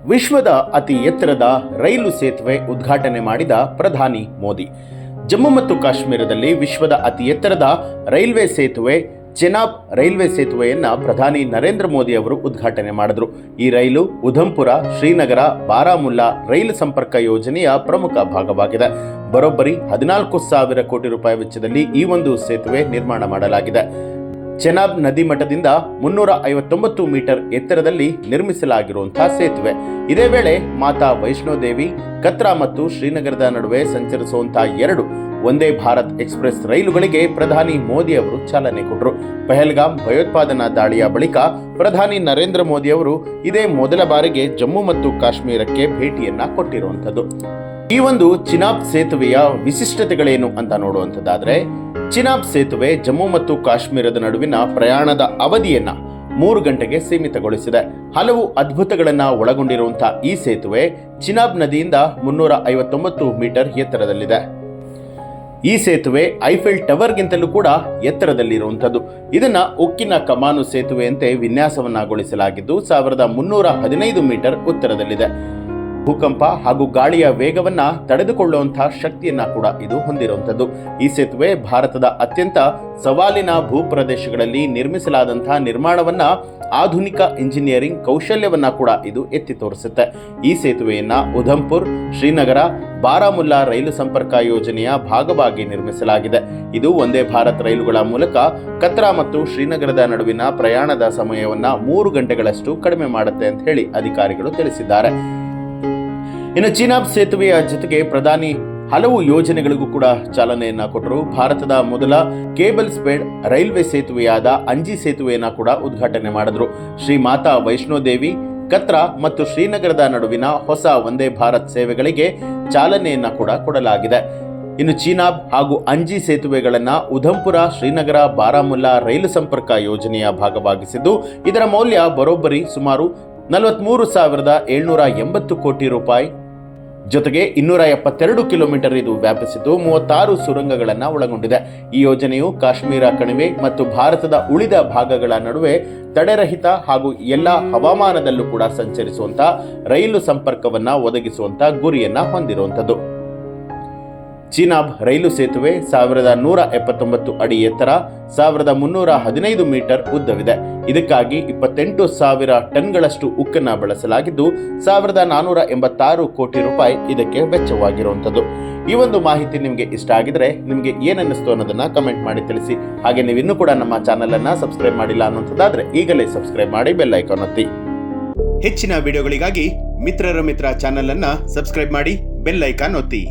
ವಿಶ್ವದ ಅತಿ ಎತ್ತರದ ರೈಲು ಸೇತುವೆ ಉದ್ಘಾಟನೆ ಮಾಡಿದ ಪ್ರಧಾನಿ ಮೋದಿ. ಜಮ್ಮು ಮತ್ತು ಕಾಶ್ಮೀರದಲ್ಲಿ ವಿಶ್ವದ ಅತಿ ಎತ್ತರದ ರೈಲ್ವೆ ಸೇತುವೆ ಚೆನಾಬ್ ರೈಲ್ವೆ ಸೇತುವೆಯನ್ನ ಪ್ರಧಾನಿ ನರೇಂದ್ರ ಮೋದಿ ಅವರು ಉದ್ಘಾಟನೆ ಮಾಡಿದ್ರು. ಈ ರೈಲು ಉಧಂಪುರ, ಶ್ರೀನಗರ, ಬಾರಾಮುಲ್ಲಾ ರೈಲು ಸಂಪರ್ಕ ಯೋಜನೆಯ ಪ್ರಮುಖ ಭಾಗವಾಗಿದೆ. ಬರೋಬ್ಬರಿ 14,000 ಕೋಟಿ ರೂಪಾಯಿ ವೆಚ್ಚದಲ್ಲಿ ಈ ಒಂದು ಸೇತುವೆ ನಿರ್ಮಾಣ ಮಾಡಲಾಗಿದೆ. ಚೆನಾಬ್ ನದಿ ಮಟ್ಟದಿಂದ 359 ಮೀಟರ್ ಎತ್ತರದಲ್ಲಿ ನಿರ್ಮಿಸಲಾಗಿರುವಂತಹ ಸೇತುವೆ. ಇದೇ ವೇಳೆ ಮಾತಾ ವೈಷ್ಣೋದೇವಿ, ಕತ್ರಾ ಮತ್ತು ಶ್ರೀನಗರದ ನಡುವೆ ಸಂಚರಿಸುವಂತಹ 2 ವಂದೇ ಭಾರತ್ ಎಕ್ಸ್ಪ್ರೆಸ್ ರೈಲುಗಳಿಗೆ ಪ್ರಧಾನಿ ಮೋದಿ ಅವರು ಚಾಲನೆ ಕೊಟ್ಟರು. ಪಹಲ್ಗಾಮ್ ಭಯೋತ್ಪಾದನಾ ದಾಳಿಯ ಬಳಿಕ ಪ್ರಧಾನಿ ನರೇಂದ್ರ ಮೋದಿ ಅವರು ಇದೇ ಮೊದಲ ಬಾರಿಗೆ ಜಮ್ಮು ಮತ್ತು ಕಾಶ್ಮೀರಕ್ಕೆ ಭೇಟಿಯನ್ನ ಕೊಟ್ಟಿರುವಂಥದ್ದು. ಈ ಒಂದು ಚಿನಾಬ್ ಸೇತುವೆಯ ವಿಶಿಷ್ಟತೆಗಳೇನು ಅಂತ ನೋಡುವಂಥದ್ದಾದ್ರೆ, ಚಿನಾಬ್ ಸೇತುವೆ ಜಮ್ಮು ಮತ್ತು ಕಾಶ್ಮೀರದ ನಡುವಿನ ಪ್ರಯಾಣದ ಅವಧಿಯನ್ನ 3 ಗಂಟೆಗೆ ಸೀಮಿತಗೊಳಿಸಿದೆ. ಹಲವು ಅದ್ಭುತಗಳನ್ನ ಒಳಗೊಂಡಿರುವಂತಹ ಈ ಸೇತುವೆ ಚಿನಾಬ್ ನದಿಯಿಂದ 359 ಮೀಟರ್ ಎತ್ತರದಲ್ಲಿದೆ. ಈ ಸೇತುವೆ ಐಫೆಲ್ ಟವರ್ಗಿಂತಲೂ ಕೂಡ ಎತ್ತರದಲ್ಲಿರುವಂಥದ್ದು. ಇದನ್ನ ಉಕ್ಕಿನ ಕಮಾನು ಸೇತುವೆಯಂತೆ ವಿನ್ಯಾಸವನ್ನಗೊಳಿಸಲಾಗಿದ್ದು 1315 ಮೀಟರ್ ಉತ್ತರದಲ್ಲಿದೆ. ಭೂಕಂಪ ಹಾಗೂ ಗಾಳಿಯ ವೇಗವನ್ನ ತಡೆದುಕೊಳ್ಳುವಂತಹ ಶಕ್ತಿಯನ್ನ ಕೂಡ ಇದು ಹೊಂದಿರುವಂಥದ್ದು. ಈ ಸೇತುವೆ ಭಾರತದ ಅತ್ಯಂತ ಸವಾಲಿನ ಭೂಪ್ರದೇಶಗಳಲ್ಲಿ ನಿರ್ಮಿಸಲಾದಂತಹ ನಿರ್ಮಾಣವನ್ನ, ಆಧುನಿಕ ಇಂಜಿನಿಯರಿಂಗ್ ಕೌಶಲ್ಯವನ್ನ ಕೂಡ ಇದು ಎತ್ತಿ ತೋರಿಸುತ್ತೆ. ಈ ಸೇತುವೆಯನ್ನ ಉಧಂಪುರ್, ಶ್ರೀನಗರ, ಬಾರಾಮುಲ್ಲಾ ರೈಲು ಸಂಪರ್ಕ ಯೋಜನೆಯ ಭಾಗವಾಗಿ ನಿರ್ಮಿಸಲಾಗಿದೆ. ಇದು ವಂದೇ ಭಾರತ್ ರೈಲುಗಳ ಮೂಲಕ ಕತ್ರಾ ಮತ್ತು ಶ್ರೀನಗರದ ನಡುವಿನ ಪ್ರಯಾಣದ ಸಮಯವನ್ನ 3 ಗಂಟೆಗಳಷ್ಟು ಕಡಿಮೆ ಮಾಡುತ್ತೆ ಅಂತ ಹೇಳಿ ಅಧಿಕಾರಿಗಳು ತಿಳಿಸಿದ್ದಾರೆ. ಇನ್ನು ಚಿನಾಬ್ ಸೇತುವೆಯ ಜೊತೆಗೆ ಪ್ರಧಾನಿ ಹಲವು ಯೋಜನೆಗಳಿಗೂ ಕೂಡ ಚಾಲನೆಯನ್ನ ಕೊಟ್ಟರು. ಭಾರತದ ಮೊದಲ ಕೇಬಲ್ ಸ್ಪೇಡ್ ರೈಲ್ವೆ ಸೇತುವೆಯಾದ ಅಂಜಿ ಸೇತುವೆಯನ್ನ ಕೂಡ ಉದ್ಘಾಟನೆ ಮಾಡಿದ್ರು. ಶ್ರೀ ಮಾತಾ ವೈಷ್ಣೋದೇವಿ, ಕತ್ರಾ ಮತ್ತು ಶ್ರೀನಗರದ ನಡುವಿನ ಹೊಸ ವಂದೇ ಭಾರತ್ ಸೇವೆಗಳಿಗೆ ಚಾಲನೆಯನ್ನ ಕೂಡ ಕೊಡಲಾಗಿದೆ. ಇನ್ನು ಚಿನಾಬ್ ಹಾಗೂ ಅಂಜಿ ಸೇತುವೆಗಳನ್ನ ಉಧಂಪುರ, ಶ್ರೀನಗರ, ಬಾರಾಮುಲ್ಲಾ ರೈಲು ಸಂಪರ್ಕ ಯೋಜನೆಯ ಭಾಗವಾಗಿಸಿದ್ದು, ಇದರ ಮೌಲ್ಯ ಬರೋಬ್ಬರಿ ಸುಮಾರು 43,780 ಕೋಟಿ ರೂಪಾಯಿ. ಜೊತೆಗೆ 272 ಕಿಲೋಮೀಟರ್ ಇದು ವ್ಯಾಪಿಸಿದ್ದು 36 ಸುರಂಗಗಳನ್ನು ಒಳಗೊಂಡಿದೆ. ಈ ಯೋಜನೆಯು ಕಾಶ್ಮೀರ ಕಣಿವೆ ಮತ್ತು ಭಾರತದ ಉಳಿದ ಭಾಗಗಳ ನಡುವೆ ತಡೆರಹಿತ ಹಾಗೂ ಎಲ್ಲ ಹವಾಮಾನದಲ್ಲೂ ಕೂಡ ಸಂಚರಿಸುವಂತ ರೈಲು ಸಂಪರ್ಕವನ್ನ ಒದಗಿಸುವಂತ ಗುರಿಯನ್ನ ಹೊಂದಿರುವಂಥದ್ದು. ಚಿನಾಬ್ ರೈಲು ಸೇತುವೆ 1179 ಅಡಿ ಎತ್ತರ, 1315 ಮೀಟರ್ ಉದ್ದವಿದೆ. ಇದಕ್ಕಾಗಿ 28,000 ಟನ್ಗಳಷ್ಟು ಉಕ್ಕನ್ನ ಬಳಸಲಾಗಿದ್ದು 1486 ಕೋಟಿ ರೂಪಾಯಿ ಇದಕ್ಕೆ ವೆಚ್ಚವಾಗಿರುವಂಥದ್ದು. ಈ ಒಂದು ಮಾಹಿತಿ ನಿಮಗೆ ಇಷ್ಟ ಆಗಿದ್ರೆ ನಿಮಗೆ ಏನನ್ನಿಸ್ತು ಅನ್ನೋದನ್ನ ಕಮೆಂಟ್ ಮಾಡಿ ತಿಳಿಸಿ. ಹಾಗೆ ನೀವು ಇನ್ನೂ ಕೂಡ ನಮ್ಮ ಚಾನಲ್ ಅನ್ನ ಸಬ್ಸ್ಕ್ರೈಬ್ ಮಾಡಿಲ್ಲ ಅನ್ನೋದಾದ್ರೆ ಈಗಲೇ ಸಬ್ಸ್ಕ್ರೈಬ್ ಮಾಡಿ ಬೆಲ್ ಐಕಾನ್ ಒತ್ತಿ. ಹೆಚ್ಚಿನ ವಿಡಿಯೋಗಳಿಗಾಗಿ ಮಿತ್ರರ ಮಿತ್ರ ಚಾನಲ್ ಅನ್ನ ಸಬ್ಸ್ಕ್ರೈಬ್ ಮಾಡಿ ಬೆಲ್ ಐಕಾನ್ ಒತ್ತಿ.